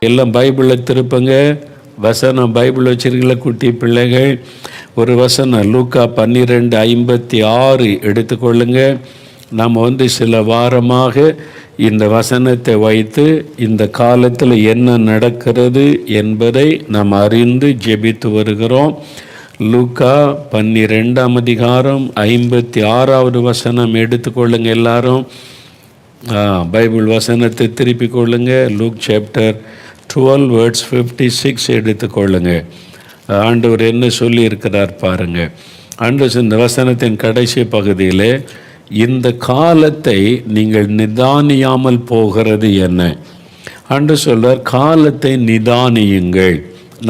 எல்லாம் பைபிளில் திருப்புங்க. வசனம் பைபிள் வச்சிருக்கல குட்டி பிள்ளைகள். ஒரு வசனம் லூக்கா 12:56 எடுத்துக்கொள்ளுங்க. நம்ம சில வாரமாக இந்த வசனத்தை வைத்து இந்த காலத்தில் என்ன நடக்கிறது என்பதை நாம் அறிந்து ஜெபித்து வருகிறோம். லூக்கா 12:56 வசனம் எடுத்துக்கொள்ளுங்க. எல்லாரும் பைபிள் வசனத்தை திருப்பிக் கொள்ளுங்க. லூக் சாப்டர் 12:56 எடுத்துக்கொள்ளுங்க. ஆண்டவர் என்ன சொல்லி இருக்கிறார் பாருங்க. ஆண்டவர் இந்த வசனத்தின் கடைசி பகுதியிலே, இந்த காலத்தை நீங்கள் நிதானியாமல் போகிறது என்ன? ஆண்டவர் சொல்றார், காலத்தை நிதானியுங்கள்.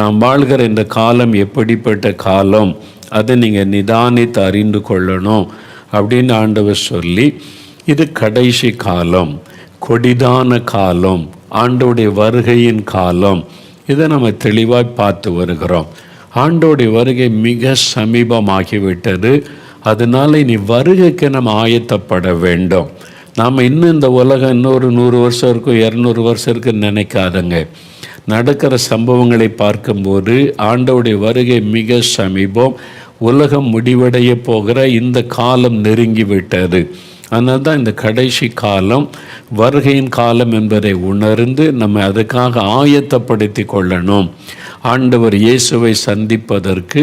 நாம் வாழ்கிற இந்த காலம் எப்படிப்பட்ட காலம், அதை நீங்கள் நிதானித்து அறிந்து கொள்ளணும் அப்படின்னு ஆண்டவர் சொல்லி, இது கடைசி காலம், கொடிதான காலம், ஆண்டோடைய வருகையின் காலம். இதை நம்ம தெளிவாக பார்த்து வருகிறோம். ஆண்டோடைய வருகை மிக சமீபமாகிவிட்டது. அதனால் இனி வருகைக்கு நம்ம ஆயத்தப்பட வேண்டும். நாம் இன்னும் இந்த உலகம் இன்னொரு 100 வருஷம் இருக்கும், 200 வருஷம் இருக்குன்னு நினைக்காதங்க. நடக்கிற சம்பவங்களை பார்க்கும்போது ஆண்டோடைய வருகை மிக சமீபம். உலகம் முடிவடைய போகிற இந்த காலம் நெருங்கிவிட்டது. அதனால் தான் இந்த கடைசி காலம் வருகையின் காலம் என்பதை உணர்ந்து நம்ம அதுக்காக ஆயத்தப்படுத்தி கொள்ளணும். ஆண்டவர் இயேசுவை சந்திப்பதற்கு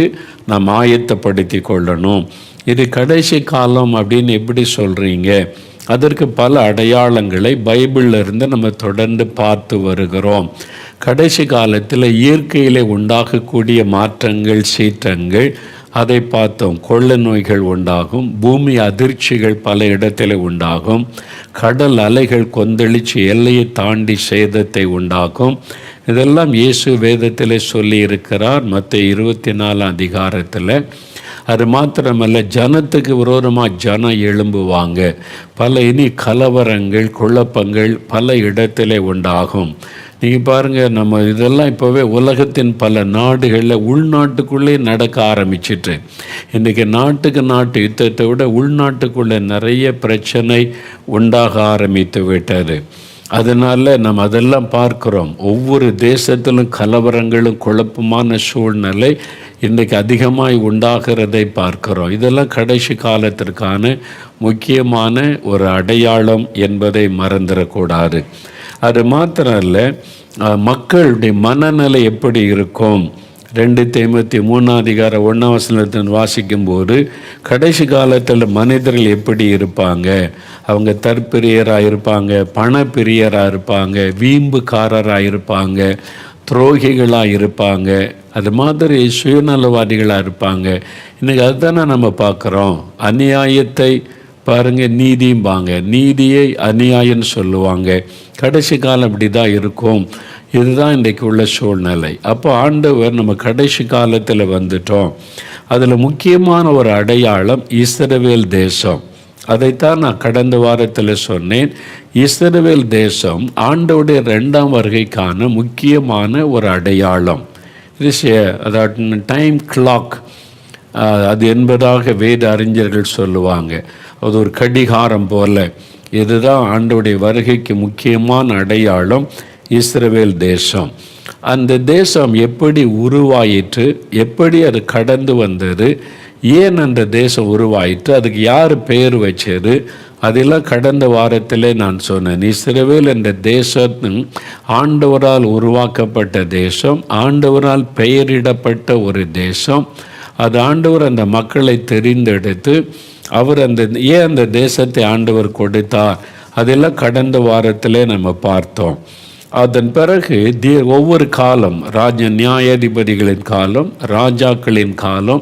நாம் ஆயத்தப்படுத்தி கொள்ளணும். இது கடைசி காலம் அப்படின்னு எப்படி சொல்கிறீங்க? அதற்கு பல அடையாளங்களை பைபிளில் இருந்து நம்ம தொடர்ந்து பார்த்து வருகிறோம். கடைசி காலத்தில் இயற்கையிலே உண்டாகக்கூடிய மாற்றங்கள், சீற்றங்கள், அதை பார்த்தோம். கொள்ள நோய்கள் உண்டாகும், பூமி அதிர்ச்சிகள் பல இடத்துல உண்டாகும், கடல் அலைகள் கொந்தளித்து எல்லையை தாண்டி சேதத்தை உண்டாகும். இதெல்லாம் இயேசு வேதத்தில் சொல்லி இருக்கிறார். மத்தேயு 24 அது மாத்திரமல்ல, ஜனத்துக்கு விரோதமாக ஜனம் எழும்புவாங்க. பல இனி கலவரங்கள், குழப்பங்கள் பல இடத்துல உண்டாகும். நீங்கள் பாருங்கள், நம்ம இதெல்லாம் இப்போவே உலகத்தின் பல நாடுகளில் உள்நாட்டுக்குள்ளே நடக்க ஆரம்பிச்சிட்டு, இன்றைக்கி நாட்டுக்கு நாட்டு யுத்தத்தை விட உள்நாட்டுக்குள்ளே நிறைய பிரச்சனை உண்டாக ஆரம்பித்து விட்டது. அதனால் நம்ம அதெல்லாம் பார்க்குறோம். ஒவ்வொரு தேசத்திலும் கலவரங்களும் குழப்பமான சூழ்நிலை இன்றைக்கு அதிகமாக உண்டாகிறதை பார்க்குறோம். இதெல்லாம் கடைசி காலத்திற்கான முக்கியமான ஒரு அடையாளம் என்பதை மறந்துடக்கூடாது. அது மாத்திரம் இல்லை, மக்களுடைய மனநிலை எப்படி இருக்கும்? 2 தீமோத்தேயு 3:1 வாசிக்கும்போது, கடைசி காலத்தில் மனிதர்கள் எப்படி இருப்பாங்க? அவங்க தற்பிரியராக இருப்பாங்க, பணப்பிரியராக இருப்பாங்க, வீம்புக்காரராக இருப்பாங்க, துரோகிகளாக இருப்பாங்க, அது மாதிரி சுயநலவாதிகளாக இருப்பாங்க. இன்றைக்கி அதுதானே நம்ம பார்க்குறோம். அநியாயத்தை பாருங்கள், நீதியும்பாங்க, நீதியை அநியாயம்னு சொல்லுவாங்க. கடைசி காலம் இப்படி தான் இருக்கும். இதுதான் இன்றைக்கு உள்ள சூழ்நிலை. அப்போ ஆண்டவர் நம்ம கடைசி காலத்தில் வந்துட்டோம். அதில் முக்கியமான ஒரு அடையாளம் இஸ்ரவேல் தேசம். அதைத்தான் நான் கடந்த வாரத்தில் சொன்னேன். இஸ்ரவேல் தேசம் ஆண்டவருடைய 2ஆம் வருகைக்கான முக்கியமான ஒரு அடையாளம். அதாவது டைம் கிளாக் அது என்பதாக வேத அறிஞர்கள் சொல்லுவாங்க. அது ஒரு கடிகாரம் போல. இதுதான் ஆண்டவருடைய வருகைக்கு முக்கியமான அடையாளம், இஸ்ரவேல் தேசம். அந்த தேசம் எப்படி உருவாயிற்று, எப்படி அது கடந்து வந்தது, ஏன் அந்த தேசம் உருவாயிற்று, அதுக்கு யார் பெயர் வச்சது, அதெல்லாம் கடந்த வாரத்திலே நான் சொன்னேன். இஸ்ரவேல் என்ற தேசத்தின் ஆண்டவரால் உருவாக்கப்பட்ட தேசம், ஆண்டவரால் பெயரிடப்பட்ட ஒரு தேசம். அது ஆண்டவர் அந்த மக்களை தெரிந்தெடுத்து அவர் ஏன் அந்த தேசத்தை ஆண்டவர் கொடுத்தார், அதெல்லாம் கடந்த வாரத்திலே நம்ம பார்த்தோம். அதன் பிறகு ஒவ்வொரு காலம், நியாயாதிபதிகளின் காலம், ராஜாக்களின் காலம்,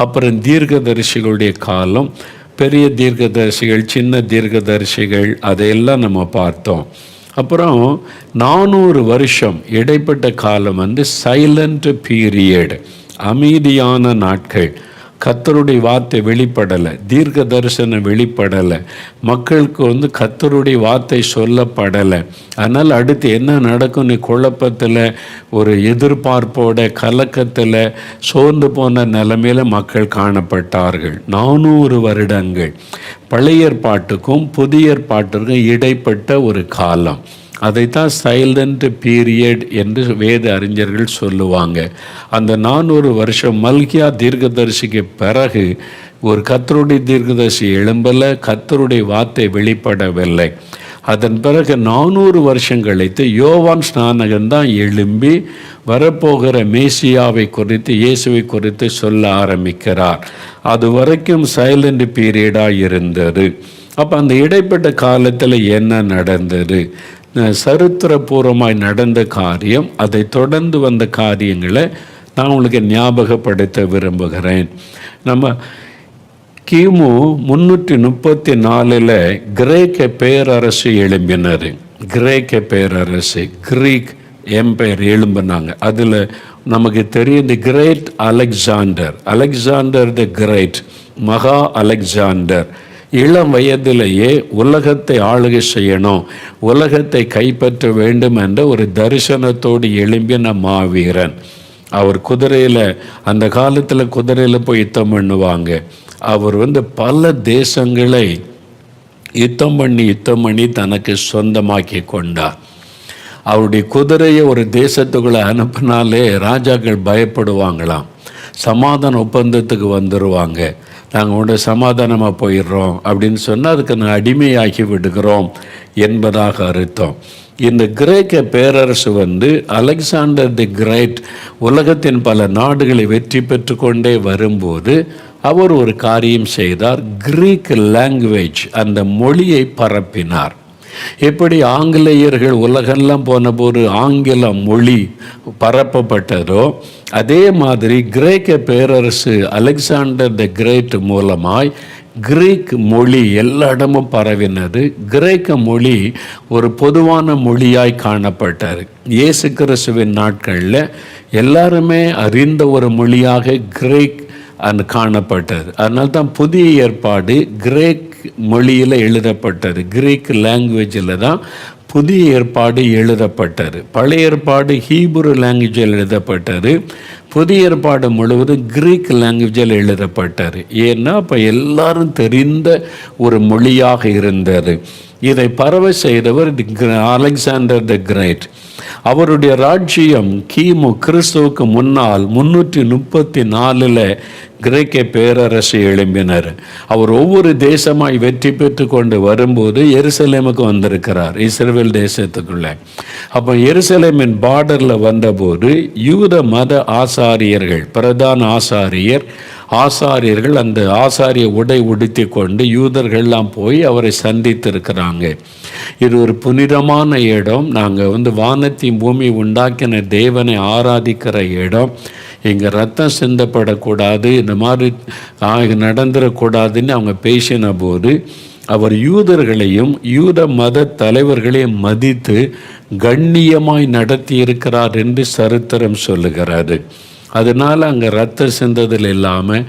அப்புறம் தீர்க்கதரிசிகளுடைய காலம், பெரிய தீர்க்கதரிசிகள், சின்ன தீர்க்கதரிசிகள், அதையெல்லாம் நம்ம பார்த்தோம். அப்புறம் 400 வருஷம் இடைப்பட்ட காலம் சைலண்ட் பீரியட், அமைதியான நாட்கள். கர்த்தருடைய வார்த்தை வெளிப்படலை, தீர்க்க தரிசனம் வெளிப்படலை, மக்களுக்கு கர்த்தருடைய வார்த்தை சொல்லப்படலை. அதனால் அடுத்து என்ன நடக்கும், நீ குழப்பத்தில், ஒரு எதிர்பார்ப்போட, கலக்கத்தில், சோர்ந்து போன நிலைமையில் மக்கள் காணப்பட்டார்கள். 400 வருடங்கள் பழைய ஏற்பாட்டுக்கும் புதிய ஏற்பாட்டுக்கும் இடைப்பட்ட ஒரு காலம். அதைத்தான் சைலண்ட் பீரியட் என்று வேத அறிஞர்கள் சொல்லுவாங்க. அந்த 400 வருஷம் மல்கியா தீர்க்கதரிசிக்கு பிறகு ஒரு கர்த்தருடைய தீர்க்கதரிசி எழும்பல, கர்த்தருடைய வார்த்தை வெளிப்படவில்லை. அதன் பிறகு 400 வருஷம் கழித்து யோவான் ஸ்நானகன் தான் எழும்பி வரப்போகிற மேசியாவை குறித்து, இயேசுவை குறித்து சொல்ல ஆரம்பிக்கிறார். அது வரைக்கும் சைலண்ட் பீரியடாக இருந்தது. அப்போ அந்த இடைப்பட்ட காலத்தில் என்ன நடந்தது? சரித்திரபூர்வமாய் நடந்த காரியம், அதை தொடர்ந்து வந்த காரியங்களை நான் உங்களுக்கு ஞாபகப்படுத்த விரும்புகிறேன். நம்ம கிமு 334 கிரேக்க பேரரசு எழும்பினர். கிரேக்க பேரரசு, கிரீக் எம்பையர் எழும்பினாங்க. அதில் நமக்கு தெரியும் the great Alexander, Alexander the great, மகா அலெக்சாண்டர் இளம் வயதிலேயே உலகத்தை ஆளுகை செய்யணும், உலகத்தை கைப்பற்ற வேண்டும் என்ற ஒரு தரிசனத்தோடு எழும்பின மாவீரன். அவர் குதிரையில், அந்த காலத்தில் குதிரையில் போய் யுத்தம் பண்ணுவாங்க. அவர் பல தேசங்களை யுத்தம் பண்ணி தனக்கு சொந்தமாக்கி கொண்டார். அவருடைய குதிரையை ஒரு தேசத்துக்குள்ளே அனுப்பினாலே ராஜாக்கள் பயப்படுவாங்களாம். சமாதான ஒப்பந்தத்துக்கு வந்துடுவாங்க. நாங்கள் உடைய சமாதானமாக போயிடுறோம் அப்படின்னு சொன்னால் அதுக்கு நாங்கள் அடிமையாகி விடுகிறோம் என்பதாக அர்த்தம். இந்த கிரேக்க பேரரசு அலெக்சாண்டர் தி கிரேட் உலகத்தின் பல நாடுகளை வெற்றி பெற்று கொண்டே வரும்போது அவர் ஒரு காரியம் செய்தார். கிரீக் லாங்குவேஜ், அந்த மொழியை பரப்பினார். எப்படி ஆங்கிலேயர்கள் உலகெல்லாம் போன போது ஆங்கில மொழி பரப்பப்பட்டதோ, அதே மாதிரி கிரேக்க பேரரசு அலெக்சாண்டர் தி கிரேட் மூலமாய் கிரீக் மொழி எல்லா இடமும் பரவினது. கிரேக்க மொழி ஒரு பொதுவான மொழியாய் காணப்பட்டது. இயேசு கிறிஸ்துவின் நாட்களில் எல்லாருமே அறிந்த ஒரு மொழியாக கிரேக் காணப்பட்டது. அதனால தான் புதிய ஏற்பாடு கிரேக் மொழியில் எழுதப்பட்டது. கிரீக் லாங்குவேஜில் தான் புதிய ஏற்பாடு எழுதப்பட்டது. பழைய ஏற்பாடு ஹீப்ரு லாங்குவேஜில் எழுதப்பட்டது. புதிய ஏற்பாடு முழுவதும் கிரீக் லாங்குவேஜில் எழுதப்பட்டது. ஏன்னா அப்போ எல்லாரும் தெரிந்த ஒரு மொழியாக இருந்தது. இதை பரவ செய்தவர் அலெக்சாண்டர் தி கிரேட். அவருடைய ராஜ்யம் கிமு கிறிஸ்துவுக்கு முன்னால் 334 கிரேக்க பேரரசு எழும்பினர். அவர் ஒவ்வொரு தேசமாய் வெற்றி பெற்று கொண்டு வரும்போது எருசலேமுக்கு வந்திருக்கிறார், இஸ்ரவேல் தேசத்துக்குள்ள. அப்போ எருசலேமின் பார்டரில் வந்தபோது யூத மத ஆசாரியர்கள், பிரதான ஆசாரியர்கள் அந்த ஆசாரிய உடை உடுத்தி கொண்டு யூதர்கள்லாம் போய் அவரை சந்தித்திருக்கிறாங்க. இது ஒரு புனிதமான இடம். நாங்கள் வானத்தையும் பூமி உண்டாக்கின தேவனை ஆராதிக்கிற இடம். இங்கே ரத்தம் சிந்தப்படக்கூடாது, இந்த மாதிரி நடந்துடக்கூடாதுன்னு அவங்க பேசின போது அவர் யூதர்களையும் யூத மத தலைவர்களையும் மதித்து கண்ணியமாய் நடத்தியிருக்கிறார் என்று சரித்திரம் சொல்லுகிறாரு. அதனால் அங்கே ரத்தம் சிந்ததில் இல்லாமல்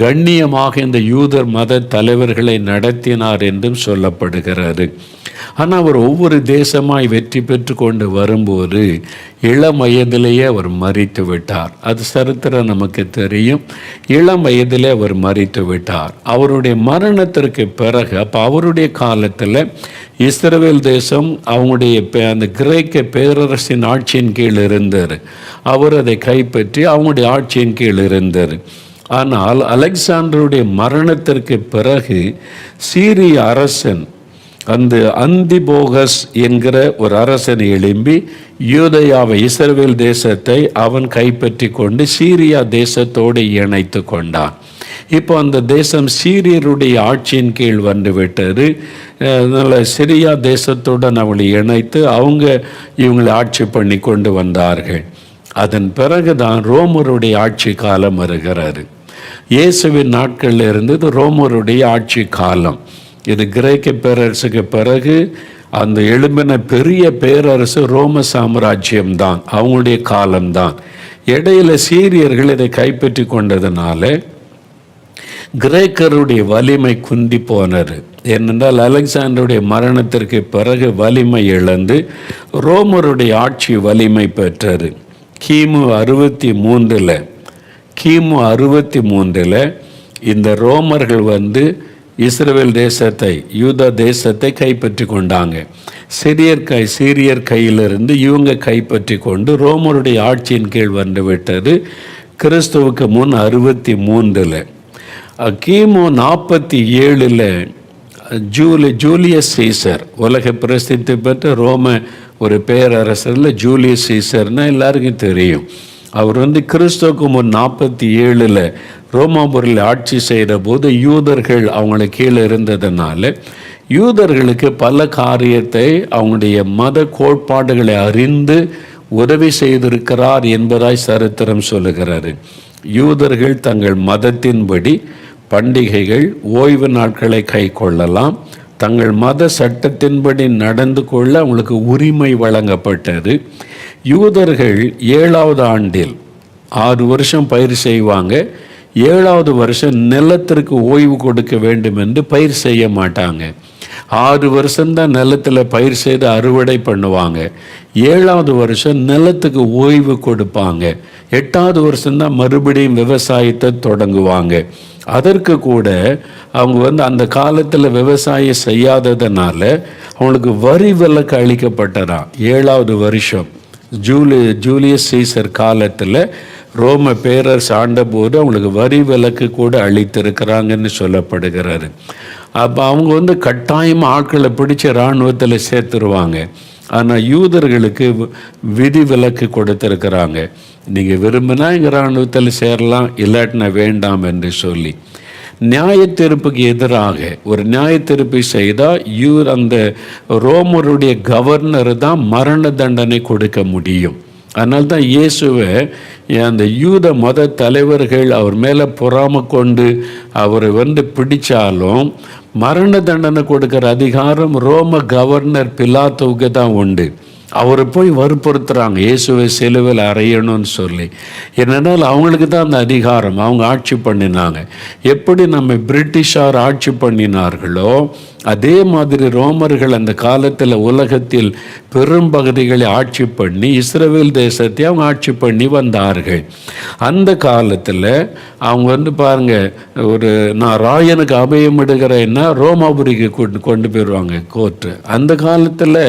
கண்ணியமாக இந்த யூதர் மத தலைவர்களை நடத்தினார் என்றும் சொல்லப்படுகிறது. ஆனால் அவர் ஒவ்வொரு தேசமாய் வெற்றி பெற்று கொண்டு வரும்போது இளம் வயதிலேயே அவர் மரித்து விட்டார். அது சரித்திரம் நமக்கு தெரியும். இளம் வயதிலே அவர் மரித்து விட்டார். அவருடைய மரணத்திற்கு பிறகு, அப்போ அவருடைய காலத்தில் இஸ்ரவேல் தேசம் அவங்களுடைய அந்த கிரேக்க பேரரசின் ஆட்சியின் கீழ் இருந்தார். அவர் அதை கைப்பற்றி அவங்களுடைய ஆட்சியின் கீழ் இருந்தார். ஆனால் அலெக்சாண்டருடைய மரணத்திற்கு பிறகு சீரிய அரசன் அந்த அந்திபோகஸ் என்கிற ஒரு அரசன் எழும்பி யூதேயாவை, இஸ்ரவேல் தேசத்தை அவன் கைப்பற்றி கொண்டு சீரியா தேசத்தோடு இணைத்து கொண்டான். இப்போ அந்த தேசம் சீரியருடைய ஆட்சியின் கீழ் வந்துவிட்டது. அதனால் சிரியா தேசத்துடன் அவளை இணைத்து இவங்களை ஆட்சி பண்ணி கொண்டு வந்தார்கள். அதன் பிறகுதான் ரோமருடைய ஆட்சி காலம் வருகிறது. இயேசுவின் நாட்களில் இருந்தது ரோமருடைய ஆட்சி காலம். இது கிரேக்க பேரரசுக்கு பிறகு அந்த எழும்பின பெரிய பேரரசு ரோம சாம்ராஜ்யம்தான், அவங்களுடைய காலம்தான். இடையில சீரியர்கள் இதை கைப்பற்றி கொண்டதுனால கிரேக்கருடைய வலிமை குந்தி போனது. ஏனென்றால் அலெக்சாண்டருடைய மரணத்திற்கு பிறகு வலிமை இழந்து ரோமருடைய ஆட்சி வலிமை பெற்றது. கிமு 63 இந்த ரோமர்கள் இஸ்ரவேல் தேசத்தை, யூதா தேசத்தை கைப்பற்றி கொண்டாங்க. சீரியர் கையிலிருந்து இவங்க கைப்பற்றி கொண்டு ரோமருடைய ஆட்சியின் கீழ் வந்து விட்டது. கிறிஸ்துவுக்கு முன் 63. கிமு 47 ஜூலியஸ் சீசர், உலக பிரசித்தி பெற்ற ரோம ஒரு பேரரசரில் ஜூலியஸ் சீசர்னால் எல்லாருக்கும் தெரியும். அவர் கிறிஸ்துவுக்கு முன் 47 ரோமாபுரியில் ஆட்சி செய்கிற போது யூதர்கள் அவங்களை கீழே இருந்ததுனால யூதர்களுக்கு பல காரியத்தை அவங்களுடைய மத கோட்பாடுகளை அறிந்து உதவி செய்திருக்கிறார் என்பதாய் சரித்திரம் சொல்லுகிறாரு. யூதர்கள் தங்கள் மதத்தின்படி பண்டிகைகள், ஓய்வு நாட்களை கை கொள்ளலாம். தங்கள் மத சட்டத்தின்படி நடந்து கொள்ள அவங்களுக்கு உரிமை வழங்கப்பட்டது. யூதர்கள் 7வது ஆண்டில் 6 வருஷம் பயிர் செய்வாங்க. 7வது வருஷம் நிலத்திற்கு ஓய்வு கொடுக்க வேண்டும் என்று பயிர் செய்ய மாட்டாங்க. 6 வருஷம்தான் நிலத்தில் பயிர் செய்து அறுவடை பண்ணுவாங்க. 7வது வருஷம் நிலத்துக்கு ஓய்வு கொடுப்பாங்க. 8வது வருஷம்தான் மறுபடியும் விவசாயத்தை தொடங்குவாங்க. அதற்கு கூட அவங்க அந்த காலத்தில் விவசாயம் செய்யாததுனால அவங்களுக்கு வரி விலக்கு அளிக்கப்பட்டதா. 7வது வருஷம் ஜூலியஸ் சீசர் காலத்தில் ரோம பேரரசு ஆண்டபோது அவங்களுக்கு வரி விலக்கு கூட அளித்திருக்கிறாங்கன்னு சொல்லப்படுகிறாரு. அப்போ அவங்க கட்டாயமாக ஆட்களை பிடிச்சி இராணுவத்தில் சேர்த்துருவாங்க. ஆனால் யூதர்களுக்கு விதி விலக்கு கொடுத்துருக்கிறாங்க. நீங்கள் விரும்பினா இங்கே இராணுவத்தில் சேரலாம், இல்லாட்டினா வேண்டாம் என்று சொல்லி. நியாய தீர்ப்புக்கு எதிராக ஒரு நியாய தீர்ப்பை செய்தால் அந்த ரோமருடைய கவர்னர் தான் மரண தண்டனை கொடுக்க முடியும். அதனால தான் இயேசுவை அந்த யூத மத தலைவர்கள் அவர் மேலே பொறாமை கொண்டு அவரை பிடிச்சாலும் மரண தண்டனை கொடுக்கிற அதிகாரம் ரோம கவர்னர் பிலாத்துவுக்கு தான் உண்டு. அவரை போய் வற்புறுத்துறாங்க இயேசுவை சிலுவையில் அறையணும்னு சொல்லி. என்னென்னால் அவங்களுக்கு தான் அந்த அதிகாரம், அவங்க ஆட்சி பண்ணினாங்க. எப்படி நம்ம பிரிட்டிஷார் ஆட்சி பண்ணினார்களோ அதே மாதிரி ரோமர்கள் அந்த காலத்தில் உலகத்தில் பெரும்பகுதிகளை ஆட்சி பண்ணி இஸ்ரவேல் தேசத்தை அவங்க ஆட்சி பண்ணி வந்தார்கள். அந்த காலத்தில் அவங்க பாருங்க, நான் ராயனுக்கு அபயமிடுகிறேன்னா ரோமாபுரிக்கு கொண்டு போயிடுவாங்க கோர்ட்டு. அந்த காலத்தில்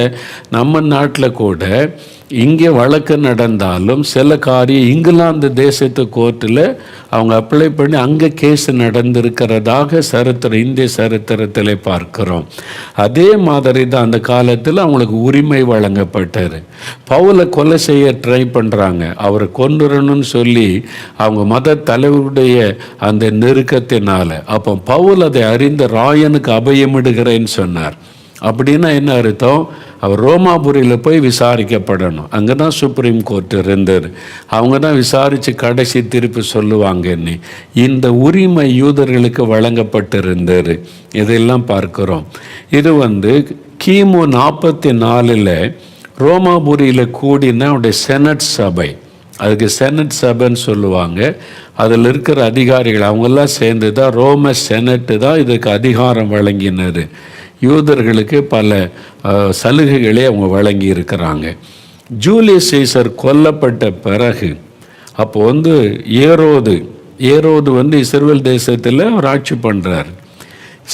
நம்ம நாட்டில் கூட இங்கே வழக்கு நடந்தாலும் சில காரியம் இங்கிலாந்து தேசத்து கோர்ட்டில் அவங்க அப்ளை பண்ணி அங்கே கேஸ் நடந்திருக்கிறதாக இந்திய சரித்திரத்தில் பார்க்கிறோம். அதே மாதிரி தான் அந்த காலத்தில் அவங்களுக்கு உரிமை வழங்கப்பட்டார். பவுலை கொலை செய்ய ட்ரை பண்ணுறாங்க, அவரை கொன்னுறணும்னு சொல்லி அவங்க மத தலைவருடைய அந்த நெருக்கத்தினால. அப்போ பவுல் அதை அறிந்த ராயனுக்கு அபயமிடுகிறேன்னு சொன்னார். அப்படின்னா என்ன அர்த்தம்? அவர் ரோமாபுரியில் போய் விசாரிக்கப்படணும். அங்கே தான் சுப்ரீம் கோர்ட் இருந்தது. அவங்க தான் விசாரித்து கடைசி தீர்ப்பு சொல்லுவாங்கன்னு. இந்த உரிமை யூதர்களுக்கு வழங்கப்பட்டிருந்தது. இதெல்லாம் பார்க்குறோம். இது கிமு 44 ரோமாபுரியில் கூடின அவருடைய செனட் சபை, அதுக்கு செனட் சபைன்னு சொல்லுவாங்க. அதில் இருக்கிற அதிகாரிகள் அவங்கெல்லாம் சேர்ந்து தான் ரோம செனட்டு தான் இதுக்கு அதிகாரம் வழங்கினது. யூதர்களுக்கு பல சலுகைகளை அவங்க வழங்கி இருக்கிறாங்க. ஜூலியஸ் சீசர் கொல்லப்பட்ட பிறகு அப்போ ஏரோது இஸ்ரவேல் தேசத்தில் அவர் ஆட்சி பண்ணுறார்.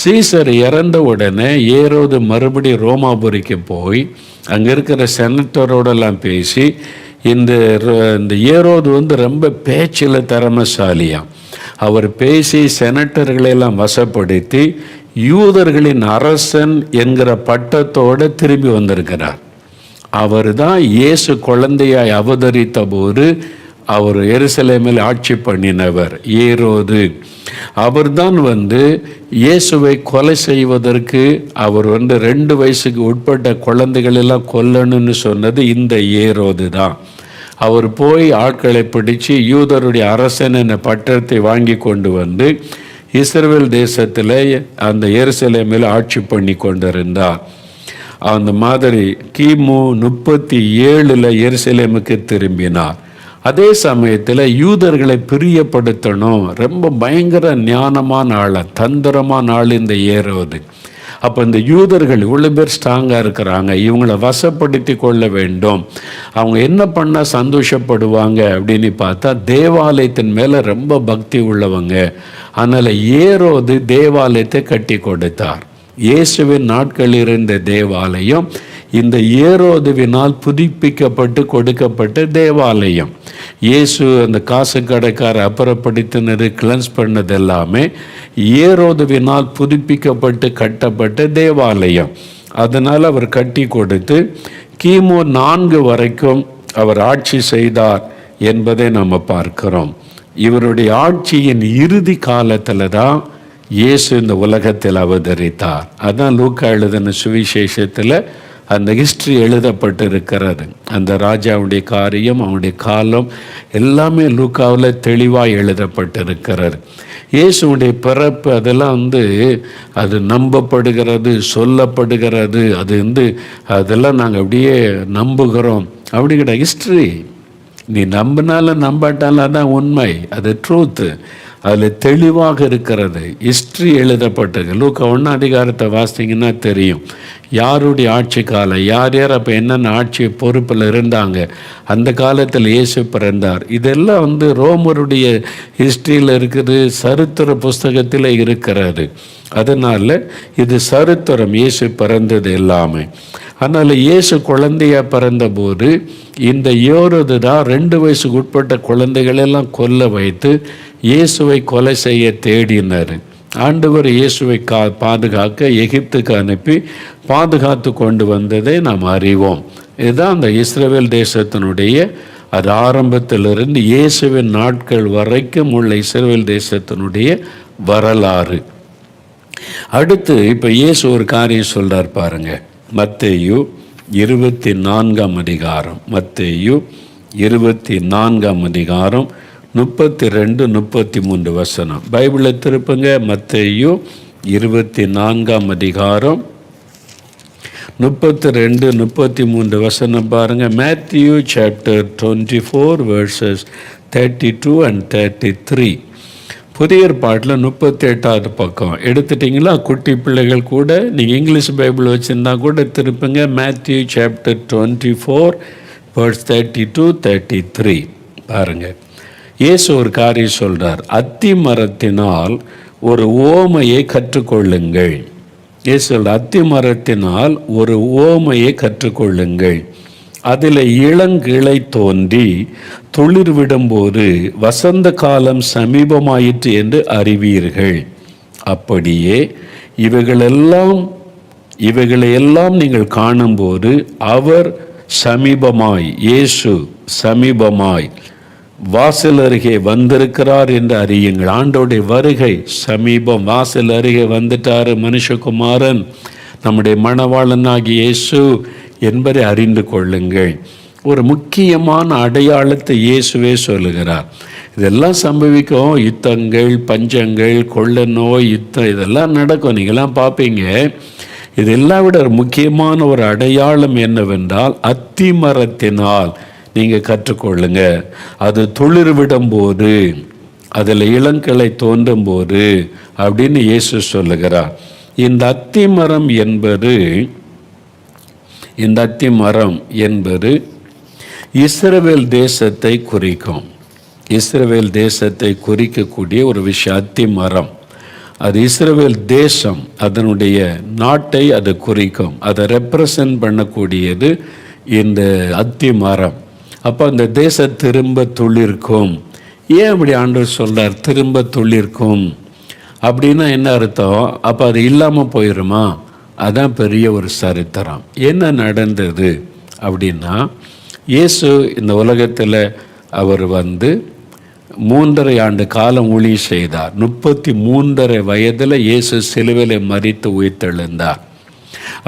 சீசர் இறந்த உடனே ஏரோது மறுபடியும் ரோமாபுரிக்கு போய் அங்கே இருக்கிற செனட்டரோடெல்லாம் பேசி இந்த ஏரோது ரொம்ப பேச்சில் திறமைசாலியாம். அவர் பேசி செனட்டர்களெல்லாம் வசப்படுத்தி யூதர்களின் அரசன் என்கிற பட்டத்தோடு திரும்பி வந்திருக்கிறார். அவர் தான் இயேசு குழந்தையாய் அவதரித்த போது அவர் எருசலேமில் ஆட்சி பண்ணினவர் ஏரோது. அவர் தான் இயேசுவை கொலை செய்வதற்கு அவர் 2 வயசுக்கு உட்பட்ட குழந்தைகளெல்லாம் கொல்லணும்னு சொன்னது இந்த ஏரோது தான். அவர் போய் ஆட்களை பிடிச்சு யூதருடைய அரசன் என்ற பட்டத்தை வாங்கி கொண்டு இஸ்ரவேல் தேசத்தில் அந்த எருசலேமில் ஆட்சி பண்ணி கொண்டிருந்தார். அந்த மாதிரி கிமு 37 எருசலேமுக்கு திரும்பினார். அதே சமயத்தில் யூதர்களை பிரியப்படுத்தணும், ரொம்ப பயங்கர ஞானமான ஆள், தந்திரமான ஆள் இந்த ஏரோது. அப்போ இந்த யூதர்கள் இவ்வளோ பேர் ஸ்ட்ராங்காக இருக்கிறாங்க, இவங்களை வசப்படுத்தி கொள்ள வேண்டும். அவங்க என்ன பண்ணால் சந்தோஷப்படுவாங்க அப்படின்னு பார்த்தா தேவாலயத்தின் மேலே ரொம்ப பக்தி உள்ளவங்க. அதனால் ஏரோது தேவாலயத்தை கட்டி கொடுத்தார். இயேசுவின் நாட்கள் இருந்த தேவாலயம் இந்த ஏரோதுவினால் புதுப்பிக்கப்பட்டு கொடுக்கப்பட்ட தேவாலயம். இயேசு அந்த காசு கடைக்கார அப்புறப்படுத்தினது கிளன்ஸ் பண்ணது எல்லாமே ஏரோதுவினால் புதுப்பிக்கப்பட்டு கட்டப்பட்ட தேவாலயம். அதனால் அவர் கட்டி கொடுத்து கிமு 4 வரைக்கும் அவர் ஆட்சி செய்தார் என்பதை நம்ம பார்க்கிறோம். இவருடைய ஆட்சியின் இறுதி காலத்தில் தான் இயேசு இந்த உலகத்தில் அவதரித்தார். அதான் லூக்கா எழுதின சுவிசேஷத்தில் அந்த ஹிஸ்ட்ரி எழுதப்பட்டு இருக்கிறது. அந்த ராஜாவுடைய காரியம், அவனுடைய காலம் எல்லாமே லூக்காவில் தெளிவாக எழுதப்பட்டிருக்கிறது. இயேசுடைய பிறப்பு அதெல்லாம் அது நம்பப்படுகிறது, சொல்லப்படுகிறது. அதெல்லாம் நாங்கள் அப்படியே நம்புகிறோம். அப்படி கிடையாது. ஹிஸ்ட்ரி நீ நம்பினாலும் நம்பாட்டாலும் அதான் உண்மை, அது ட்ரூத்து. அதில் தெளிவாக இருக்கிறது. ஹிஸ்ட்ரி எழுதப்பட்டது. லூக்கா 1 அதிகாரத்தை வாசித்தீங்கன்னா தெரியும் யாருடைய ஆட்சி காலம், யார் யார் அப்போ என்னென்ன ஆட்சி பொறுப்பில் இருந்தாங்க, அந்த காலத்தில் இயேசு பிறந்தார். இதெல்லாம் ரோமருடைய ஹிஸ்ட்ரியில் இருக்குது, சரித்திர புஸ்தகத்தில் இருக்கிறது. அதனால் இது சரித்திரம், இயேசு பிறந்தது எல்லாமே. அதனால் இயேசு குழந்தையாக பிறந்தபோது இந்த ஏரோது தான் 2 வயசுக்கு உட்பட்ட குழந்தைகளெல்லாம் கொல்ல வைத்து இயேசுவை கொலை செய்ய தேடினார். ஆண்டவர் இயேசுவை பாதுகாக்க எகிப்துக்கு அனுப்பி பாதுகாத்து கொண்டு வந்ததை நாம் அறிவோம். இதுதான் அந்த இஸ்ரவேல் தேசத்தினுடைய அது ஆரம்பத்திலிருந்து இயேசுவின் நாட்கள் வரைக்கும் உள்ள இஸ்ரவேல் தேசத்தினுடைய வரலாறு. அடுத்து இப்போ இயேசு ஒரு காரியம் சொல்கிறார் பாருங்க. மத்தேயு 24 அதிகாரம், மத்தேயு 24 அதிகாரம் 32, 33 வசனம். பைபிளை திருப்புங்க. மத்தேயு 24 அதிகாரம் 32, 33 வசனம் பாருங்க. Matthew chapter 24 verses 32 and 33. புதிய ஏற்பாட்டில் 38வது பக்கம் எடுத்துட்டிங்களா? குட்டி பிள்ளைகள் கூட நீங்கள் இங்கிலீஷ் பைபிள் வச்சுருந்தா கூட திருப்புங்க. மேத்யூ சாப்டர் 24 verse 32, 33 பாருங்கள். இயேசு ஒரு காரியம் சொல்கிறார். அத்தி மரத்தினால் ஒரு ஓமையை கற்றுக்கொள்ளுங்கள். இயேசு சொல்கிறார், அத்தி மரத்தினால் ஒரு ஓமையை கற்றுக்கொள்ளுங்கள். அதில் இளங்கிளை தோன்றி துளிர் விடும்போது வசந்த காலம் சமீபமாயிற்று என்று அறிவீர்கள். அப்படியே இவைகளையெல்லாம் நீங்கள் காணும்போது அவர் சமீபமாய், இயேசு சமீபமாய் வாசல் அருகே வந்திருக்கிறார் என்று அறியுங்கள். ஆண்டோடைய வருகை சமீபம், வாசல் அருகே வந்துட்டார் மனுஷகுமாரன், நம்முடைய மணவாளனாகிய இயேசு என்பதை அறிந்து கொள்ளுங்கள். ஒரு முக்கியமான அடையாளத்தை இயேசுவே சொல்லுகிறார். இதெல்லாம் சம்பவிக்கும். யுத்தங்கள், பஞ்சங்கள், கொள்ள நோய், யுத்தம் இதெல்லாம் நடக்கும். நீங்களாம் பார்ப்பீங்க. இதெல்லாம் விட ஒரு முக்கியமான ஒரு அடையாளம் என்னவென்றால் அத்தி மரத்தினால் நீங்கள் கற்றுக்கொள்ளுங்க. அது துளிர் விடும்போது, அதில் இளங்கிளை தோன்றும் போது அப்படின்னு இயேசு சொல்லுகிறார். இந்த அத்தி மரம் என்பது இஸ்ரவேல் தேசத்தை குறிக்கும். இஸ்ரவேல் தேசத்தை குறிக்கக்கூடிய ஒரு விஷயம் அத்தி மரம். அது இஸ்ரவேல் தேசம், அதனுடைய நாட்டை அது குறிக்கும். அதை ரெப்ரசன்ட் பண்ணக்கூடியது இந்த அத்தி மரம். அப்போ அந்த தேசம் திரும்ப துளிர்க்கும். ஏன் அப்படி ஆண்டவர் சொல்றார் திரும்ப துளிர்க்கும் அப்படின்னா என்ன அர்த்தம்? அப்போ அது இல்லாமல் போயிடுமா? அதான் பெரிய ஒரு சரித்திரம். என்ன நடந்தது அப்படின்னா, இயேசு இந்த உலகத்தில் அவர் 3.5 ஆண்டு காலம் ஊழியம் செய்தார். 33.5 வயதில் இயேசு சிலுவையில் மரித்து உயிர்த்தெழுந்தார்.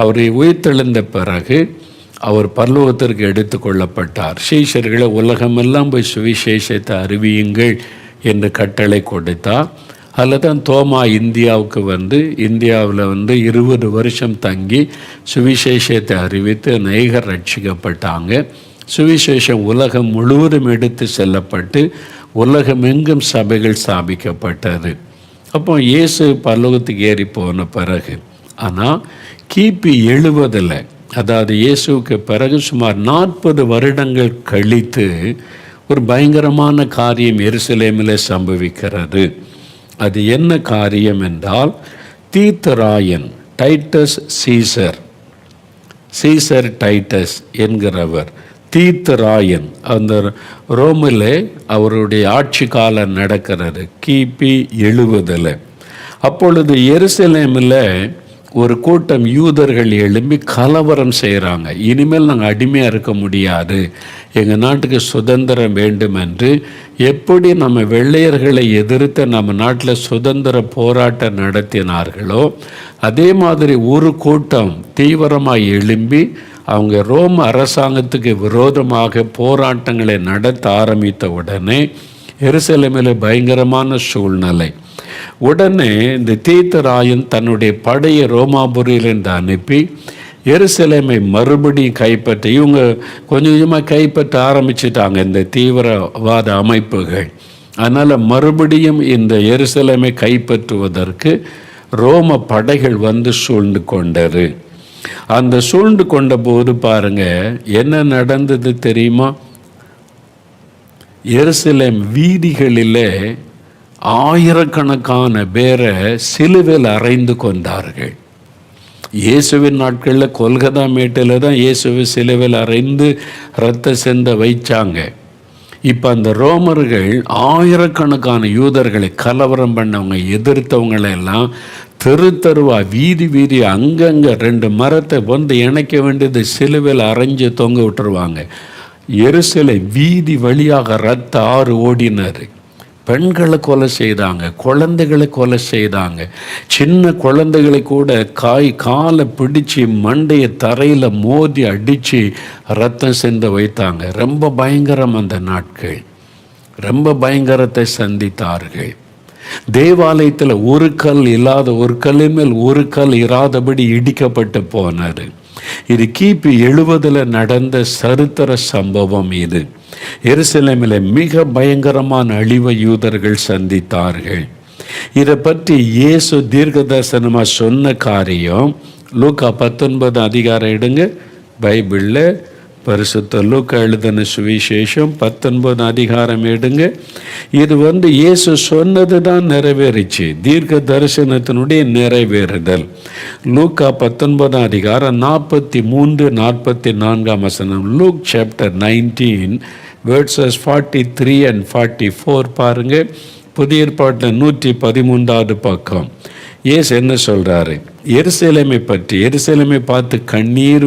அவர் உயிர்த்தெழுந்த பிறகு அவர் பரலோகத்திற்கு எடுத்து கொள்ளப்பட்டார். சீஷர்களை உலகமெல்லாம் போய் சுவிசேஷத்தை அறிவியுங்கள் என்று கட்டளை கொடுத்தார். அதில் தான் தோமா இந்தியாவுக்கு இந்தியாவில் 20 வருஷம் தங்கி சுவிசேஷத்தை அறிவித்து அநேகர் ரட்சிக்கப்பட்டாங்க. சுவிசேஷம் உலகம் முழுவதும் எடுத்து செல்லப்பட்டு உலகமெங்கும் சபைகள் ஸ்தாபிக்கப்பட்டது. அப்போ இயேசு பரலோகத்துக்கு ஏறி போன பிறகு ஆனால் கிபி 70, அதாவது இயேசுவுக்கு பிறகு சுமார் 40 வருடங்கள் கழித்து ஒரு பயங்கரமான காரியம் எருசலேமில் சம்பவிக்கிறது. அது என்ன காரியம் என்றால், தீத்தராயன் டைட்டஸ் சீசர் டைட்டஸ் என்கிறவர், தீத்தராயன், அந்த ரோமில் அவருடைய ஆட்சி காலம் நடக்கிறது கிபி 70. அப்பொழுது எருசலேமில் ஒரு கூட்டம் யூதர்கள் எழும்பி கலவரம் செய்கிறாங்க. இனிமேல் நாங்கள் அடிமையாக இருக்க முடியாது, எங்கள் நாட்டுக்கு சுதந்திரம் வேண்டும் என்று. எப்படி நம்ம வெள்ளையர்களை எதிர்த்து நம்ம நாட்டில் சுதந்திர போராட்டம் நடத்தினார்களோ அதே மாதிரி ஒரு கூட்டம் தீவிரமாக எழும்பி அவங்க ரோம அரசாங்கத்துக்கு விரோதமாக போராட்டங்களை நடத்த ஆரம்பித்த உடனே எருசலேமில் பயங்கரமான சூழ்நிலை. உடனே இந்த தீத்தராயன் தன்னுடைய படையை ரோமாபுரியிலிருந்து அனுப்பி எருசலேமை மறுபடியும் கைப்பற்ற, இவங்க கொஞ்சம் கொஞ்சமாக கைப்பற்ற ஆரம்பிச்சிட்டாங்க இந்த தீவிரவாத அமைப்புகள். அதனால் மறுபடியும் இந்த எருசலேமை கைப்பற்றுவதற்கு ரோம படைகள் வந்து சூழ்ந்து கொண்டது. அந்த சூழ்ந்து கொண்ட போது பாருங்க என்ன நடந்தது தெரியுமா? எருசலேம் வீதிகளிலே ஆயிரக்கணக்கான பேரை சிலுவையில் அறைந்து கொண்டார்கள். இயேசுவின் நாட்களில் கொல்கதா மேட்டில் தான் இயேசுவை சிலுவையில் அறைந்து இரத்த சிந்த வைச்சாங்க. இப்போ அந்த ரோமர்கள் ஆயிரக்கணக்கான யூதர்களை கலவரம் பண்ணவங்க எதிர்த்தவங்களெல்லாம் தெருவா வீதி அங்கங்கே 2 மரத்தை வந்து இணைக்க வேண்டியது சிலுவையில் அரைஞ்சு தொங்க விட்டுருவாங்க. எருசலேம் வீதி வழியாக இரத்த ஆறு ஓடினார். பெண்களை கொலை செய்தாங்க, குழந்தைகளை கொலை செய்தாங்க. சின்ன குழந்தைகளை கூட காலை பிடிச்சி மண்டையை தரையில் மோதி அடித்து ரத்தம் சிந்த வைத்தாங்க. ரொம்ப பயங்கரம். அந்த நாட்கள் ரொம்ப பயங்கரத்தை சந்தித்தார்கள். தேவாலயத்தில் ஒரு கல் இல்லாத, ஒரு கல்லின் மேல் ஒரு கல் இராதபடி இடிக்கப்பட்டு போனது. இது கிபி 70 நடந்த சரித்திர சம்பவம். இது எருசலேமில் மிக பயங்கரமான அழிவை யூதர்கள் சந்தித்தார்கள். இதை பற்றி இயேசு தீர்க்கதரிசனமாக சொன்ன காரியம் லூக்கா 19 அதிகாரம் எடுங்க பைபிளில். பரிசுத்த லூக்கா எழுதின சுவிசேஷம் 19 அதிகாரம் எடுங்க. இது இயேசு சொன்னது தான் நிறைவேறிச்சு, தீர்க்க தரிசனத்தினுடைய நிறைவேறுதல். லூக்கா 19 அதிகாரம் 43-44 வசனம். லூக் சாப்டர் 19 verses 43 and 44 பாருங்க. புதிய ஏற்பாட்டில் 113வது பக்கம். இயேசு என்ன சொல்றாரு? எருசலேமை பற்றி, எருசலேமை பார்த்து கண்ணீர்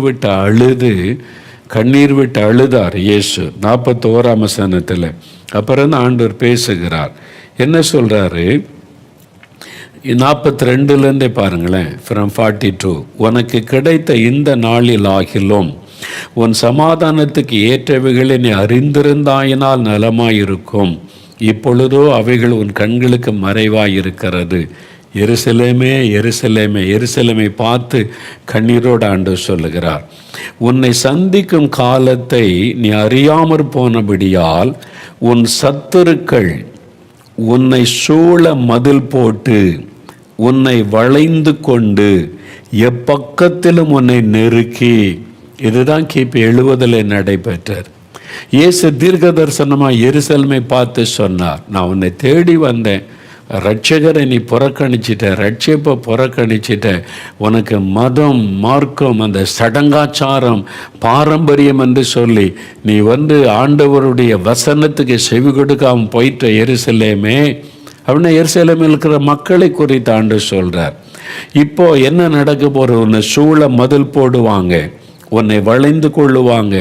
விட்டு அழுதார் இயேசு 41ஆம் வசனத்தில். அப்புறம் தான் ஆண்டவர் பேசுகிறார். என்ன சொல்றாரு? 42லேருந்தே பாருங்களேன். from 42, உனக்கு கிடைத்த இந்த நாளில் ஆகிலும் உன் சமாதானத்துக்கு ஏற்றவைகளை நீ அறிந்திருந்தாயினால் நலமாயிருக்கும். இப்பொழுதோ அவைகள் உன் கண்களுக்கு மறைவாயிருக்கிறது. எருசலேமே எருசலேமே, எருசலேமை பார்த்து கண்ணீரோடு ஆண்டவர் சொல்லுகிறார், உன்னை சந்திக்கும் காலத்தை நீ அறியாமற் போனபடியால் உன் சத்துருக்கள் உன்னை சூழ மதில் போட்டு உன்னை வளைந்து கொண்டு எப்பக்கத்திலும் உன்னை நெருக்கி. இதுதான் கிபி 70 நடைபெற்றார். இயேசு தீர்க்க தரிசனமாக எருசலேமை பார்த்து சொன்னார், நான் உன்னை தேடி வந்தேன், ரட்சகரை நீ புறக்கணிச்சிட்ட, ரட்சிப்பை புறக்கணிச்சிட்ட, உனக்கு மதம், மார்க்கம், அந்த சடங்காச்சாரம், பாரம்பரியம் என்று சொல்லி நீ ஆண்டவருடைய வசனத்துக்கு செவி கொடுக்காம போயிட்ட எருசலேமே அப்படின்னா எருசலேமில் இருக்கிற மக்களை குறித்து ஆண்டவர் சொல்றார். இப்போ என்ன நடக்க போற? உன்னை சூழ மதில் போடுவாங்க, உன்னை வளைந்து கொள்ளுவாங்க,